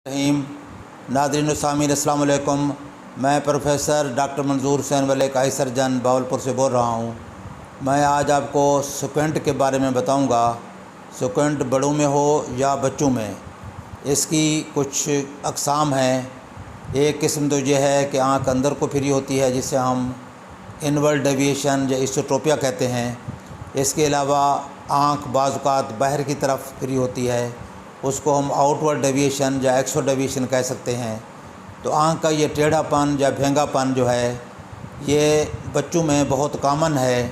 रहीम नाज़रीन सामीन अस्सलाम वालेकुम। मैं प्रोफेसर डॉक्टर मंजूर हुसैन वली आई सर्जन बावलपुर से बोल रहा हूँ। मैं आज आपको स्क्वेंट के बारे में बताऊँगा। स्क्वेंट बड़ों में हो या बच्चों में, इसकी कुछ अक़साम हैं। एक किस्म तो यह है कि आँख अंदर को फिरी होती है, जिसे हम इनवर्ड डेविएशन या इसोट्रोपिया कहते हैं। इसके अलावा आँख बाज़ औक़ात बाहर की तरफ फिरी होती है, उसको हम आउटवर्ड डेविएशन या एक्सो डेविएशन कह सकते हैं। तो आँख का ये टेढ़ापन या भेंगापन जो है, ये बच्चों में बहुत कॉमन है,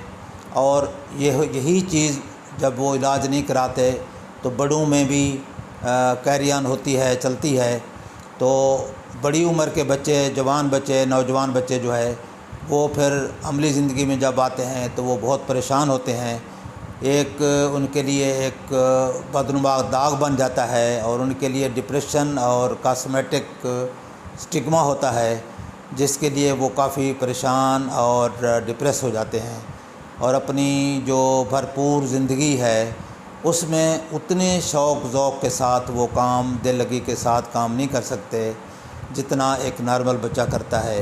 और यही चीज़ जब वो इलाज नहीं कराते तो बड़ों में भी कैरी ऑन होती है, चलती है। तो बड़ी उम्र के बच्चे, जवान बच्चे, नौजवान बच्चे जो है, वो फिर अमली ज़िंदगी में जब आते हैं तो वो बहुत परेशान होते हैं। एक उनके लिए एक बदनुमा दाग बन जाता है, और उनके लिए डिप्रेशन और कॉस्मेटिक स्टिग्मा होता है, जिसके लिए वो काफ़ी परेशान और डिप्रेस हो जाते हैं, और अपनी जो भरपूर ज़िंदगी है उसमें उतने शौक़ ज़ौक़ के साथ वो काम, दिल लगी के साथ काम नहीं कर सकते जितना एक नॉर्मल बच्चा करता है।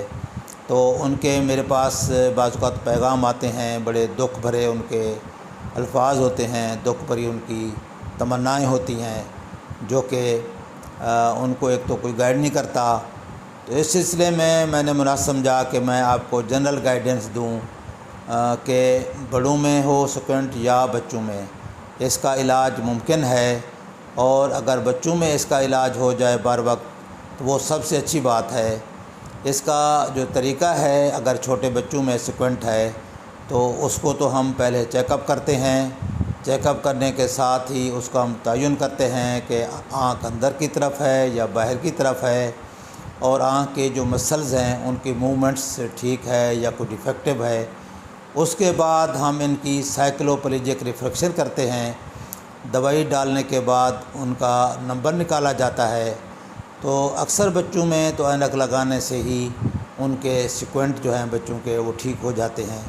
तो उनके मेरे पास बाज़ औक़ात पैगाम आते हैं, बड़े दुख भरे उनके अल्फाज होते हैं, दुख भरी उनकी तमन्नाएं होती हैं, जो कि उनको एक तो कोई गाइड नहीं करता। तो इस सिलसिले में मैंने मुनासिब समझा कि मैं आपको जनरल गाइडेंस दूं कि बड़ों में हो स्क्वेंट या बच्चों में, इसका इलाज मुमकिन है। और अगर बच्चों में इसका इलाज हो जाए बर वक्त तो वो सबसे अच्छी बात है। इसका जो तरीक़ा है, अगर छोटे बच्चों में स्क्वेंट है तो उसको तो हम पहले चेकअप करते हैं। चेकअप करने के साथ ही उसका हम तयन करते हैं कि आँख अंदर की तरफ है या बाहर की तरफ है, और आँख के जो मसल्स हैं उनकी मूवमेंट्स ठीक है या कोई डिफेक्टिव है। उसके बाद हम इनकी साइक्लोप्लेजिक रिफ्रैक्शन करते हैं। दवाई डालने के बाद उनका नंबर निकाला जाता है। तो अक्सर बच्चों में तो ऐनक लगाने से ही उनके स्क्वेंट जो हैं बच्चों के, वो ठीक हो जाते हैं।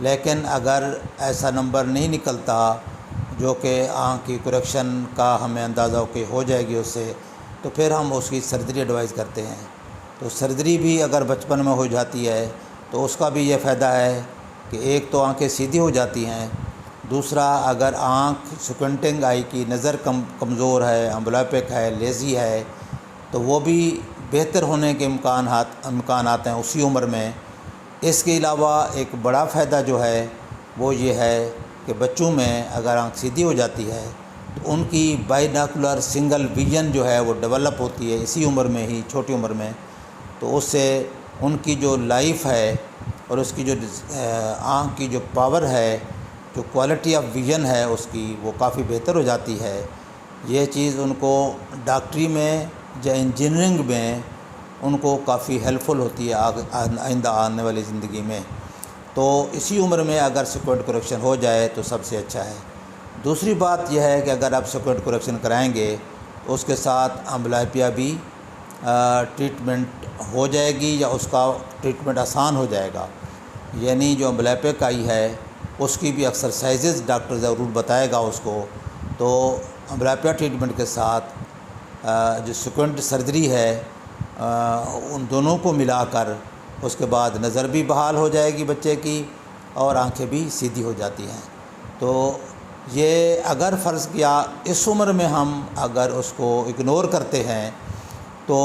लेकिन अगर ऐसा नंबर नहीं निकलता जो कि आँख की करेक्शन का हमें अंदाज़ा कि हो जाएगी उससे, तो फिर हम उसकी सर्जरी एडवाइस करते हैं। तो सर्जरी भी अगर बचपन में हो जाती है तो उसका भी ये फ़ायदा है कि एक तो आँखें सीधी हो जाती हैं, दूसरा अगर आँख स्क्वेंटिंग आई की नज़र कमज़ोर है, एम्ब्लियोपिक है, लेज़ी है, तो वो भी बेहतर होने के इम्कान आते हैं उसी उम्र में। इसके अलावा एक बड़ा फ़ायदा जो है वो ये है कि बच्चों में अगर आँख सीधी हो जाती है तो उनकी बाइनोकुलर सिंगल विजन जो है वो डेवलप होती है इसी उम्र में ही, छोटी उम्र में। तो उससे उनकी जो लाइफ है और उसकी जो आँख की जो पावर है, जो क्वालिटी ऑफ विजन है उसकी, वो काफ़ी बेहतर हो जाती है। ये चीज़ उनको डॉक्टरी में या इंजीनियरिंग में उनको काफ़ी हेल्पफुल होती है आइंदा आने वाली ज़िंदगी में। तो इसी उम्र में अगर स्क्वेंट करेक्शन हो जाए तो सबसे अच्छा है। दूसरी बात यह है कि अगर आप स्क्वेंट करेक्शन कराएंगे तो उसके साथ एम्ब्लियोपिया भी ट्रीटमेंट हो जाएगी, या उसका ट्रीटमेंट आसान हो जाएगा। यानी जो एम्ब्लियोपिक आई है उसकी भी एक्सरसाइजेज़ डॉक्टर ज़रूर बताएगा उसको। तो एम्ब्लियोपिया ट्रीटमेंट के साथ जो स्क्वेंट सर्जरी है, उन दोनों को मिलाकर उसके बाद नज़र भी बहाल हो जाएगी बच्चे की, और आंखें भी सीधी हो जाती हैं। तो ये अगर फ़र्ज़ किया इस उम्र में हम अगर उसको इग्नोर करते हैं तो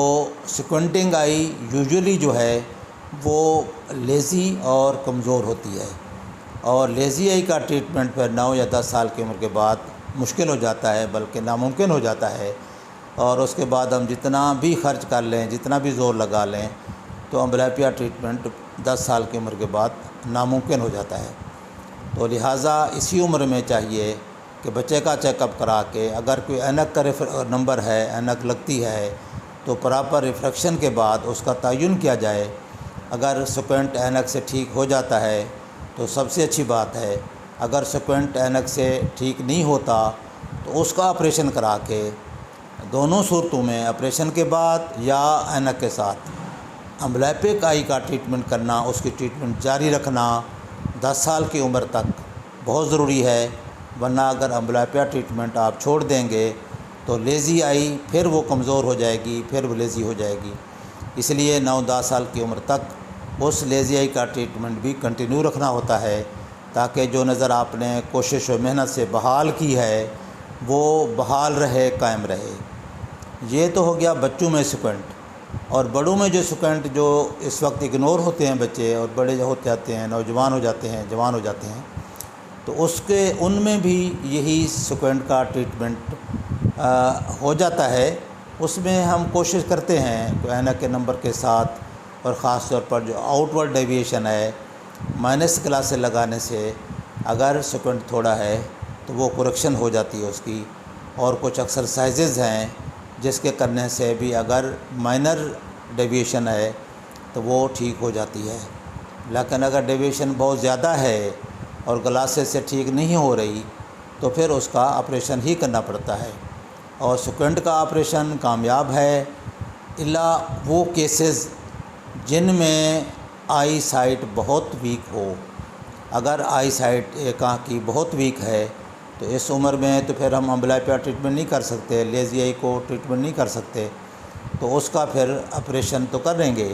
स्क्वेंटिंग आई यूजुअली जो है वो लेज़ी और कमज़ोर होती है, और लेज़ी आई का ट्रीटमेंट फिर 9 या 10 साल की उम्र के बाद मुश्किल हो जाता है, बल्कि नामुमकिन हो जाता है। और उसके बाद हम जितना भी ख़र्च कर लें, जितना भी ज़ोर लगा लें, तो एम्ब्लियोपिया ट्रीटमेंट 10 साल की उम्र के बाद नामुमकिन हो जाता है। तो लिहाजा इसी उम्र में चाहिए कि बच्चे का चेकअप करा के, अगर कोई ऐनक का नंबर है, ऐनक लगती है, तो प्रॉपर रिफ्रैक्शन के बाद उसका तयन किया जाए। अगर स्क्वेंट ऐनक से ठीक हो जाता है तो सबसे अच्छी बात है। अगर स्क्वेंट ऐनक से ठीक नहीं होता तो उसका ऑपरेशन करा के, दोनों सूरतों में ऑपरेशन के बाद या ऐनक के साथ एम्ब्लियोपिक आई का ट्रीटमेंट करना, उसकी ट्रीटमेंट जारी रखना 10 साल की उम्र तक बहुत ज़रूरी है। वरना अगर एम्ब्लियोपिया ट्रीटमेंट आप छोड़ देंगे تو لیزی آئی پھر وہ کمزور ہو جائے گی، پھر وہ لیزی ہو جائے گی۔ اس لیے 9-10 سال کی عمر تک اس لیزی آئی کا ٹریٹمنٹ بھی کنٹینیو رکھنا ہوتا ہے، تاکہ جو نظر آپ نے کوشش و محنت سے بحال کی ہے وہ بحال رہے، قائم رہے۔ یہ تو ہو گیا بچوں میں سیکوینٹ۔ اور بڑوں میں جو سیکوینٹ جو اس وقت اگنور ہوتے ہیں بچے، اور بڑے جو ہوتے جاتے ہیں، نوجوان ہو جاتے ہیں، جوان ہو جاتے ہیں، تو ان میں بھی یہی سیکوینٹ کا ٹریٹمنٹ ہو جاتا ہے۔ اس میں ہم کوشش کرتے ہیں کہ عینک کے نمبر کے ساتھ، اور خاص طور پر جو آؤٹ ورڈ ڈیویشن ہے، مائنس کلاسیں لگانے سے اگر سیکوینٹ تھوڑا ہے تو وہ کریکشن ہو جاتی ہے اس کی، اور کچھ ایکسرسائزز ہیں جس کے کرنے سے بھی اگر مائنر ڈیویشن ہے تو وہ ٹھیک ہو جاتی ہے۔ لیکن اگر ڈیویشن بہت زیادہ ہے اور گلاسز سے ٹھیک نہیں ہو رہی تو پھر اس کا آپریشن ہی کرنا پڑتا ہے۔ اور سیکوینٹ کا آپریشن کامیاب ہے الا وہ کیسز جن میں آئی سائٹ بہت ویک ہو۔ اگر آئی سائٹ ایک آنکھ کی بہت ویک ہے تو اس عمر میں تو پھر ہم امبلائپیا ٹریٹمنٹ نہیں کر سکتے، لیزی آئی کو ٹریٹمنٹ نہیں کر سکتے، تو اس کا پھر آپریشن تو کر لیں گے۔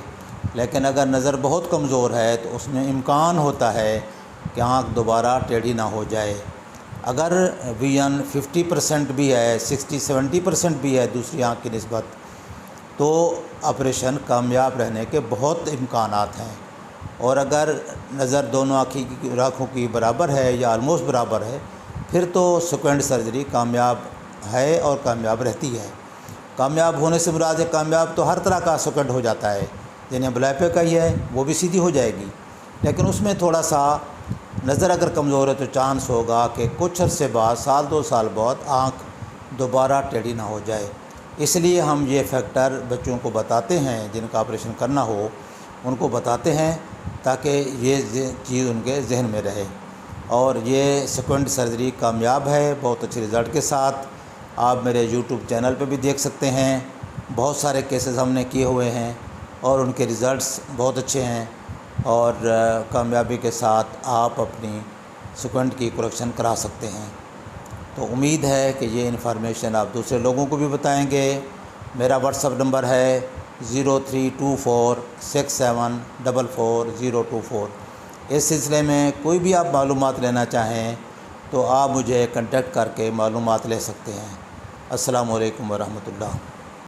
لیکن اگر نظر بہت کمزور ہے تو اس میں امکان ہوتا ہے کہ آنکھ دوبارہ ٹیڑھی نہ ہو جائے۔ اگر ویژن 50% بھی ہے، 60-70% بھی ہے دوسری آنکھ کی نسبت، تو آپریشن کامیاب رہنے کے بہت امکانات ہیں۔ اور اگر نظر دونوں آنکھوں کی برابر ہے یا آلموسٹ برابر ہے، پھر تو سیکوینٹ سرجری کامیاب ہے اور کامیاب رہتی ہے۔ کامیاب ہونے سے مراد ہے کامیاب تو ہر طرح کا سیکوینٹ ہو جاتا ہے، یعنی امبلائپیا کا ہی ہے وہ بھی سیدھی ہو جائے گی، لیکن اس میں تھوڑا سا نظر اگر کمزور ہے تو چانس ہوگا کہ کچھ عرصے بعد، 1-2 سال بعد آنکھ دوبارہ ٹیڑھی نہ ہو جائے۔ اس لیے ہم یہ فیکٹر بچوں کو بتاتے ہیں، جن کا آپریشن کرنا ہو ان کو بتاتے ہیں، تاکہ یہ چیز ان کے ذہن میں رہے۔ اور یہ سیکوینٹ سرجری کامیاب ہے بہت اچھے رزلٹ کے ساتھ۔ آپ میرے یوٹیوب چینل پہ بھی دیکھ سکتے ہیں، بہت سارے کیسز ہم نے کیے ہوئے ہیں اور ان کے رزلٹس بہت اچھے ہیں، اور کامیابی کے ساتھ آپ اپنی سیکوینٹ کی کریکشن کرا سکتے ہیں۔ تو امید ہے کہ یہ انفارمیشن آپ دوسرے لوگوں کو بھی بتائیں گے۔ میرا واٹس ایپ نمبر ہے 032467444024۔ اس سلسلے میں کوئی بھی آپ معلومات لینا چاہیں تو آپ مجھے کنٹیکٹ کر کے معلومات لے سکتے ہیں۔ السلام علیکم ورحمۃ اللہ۔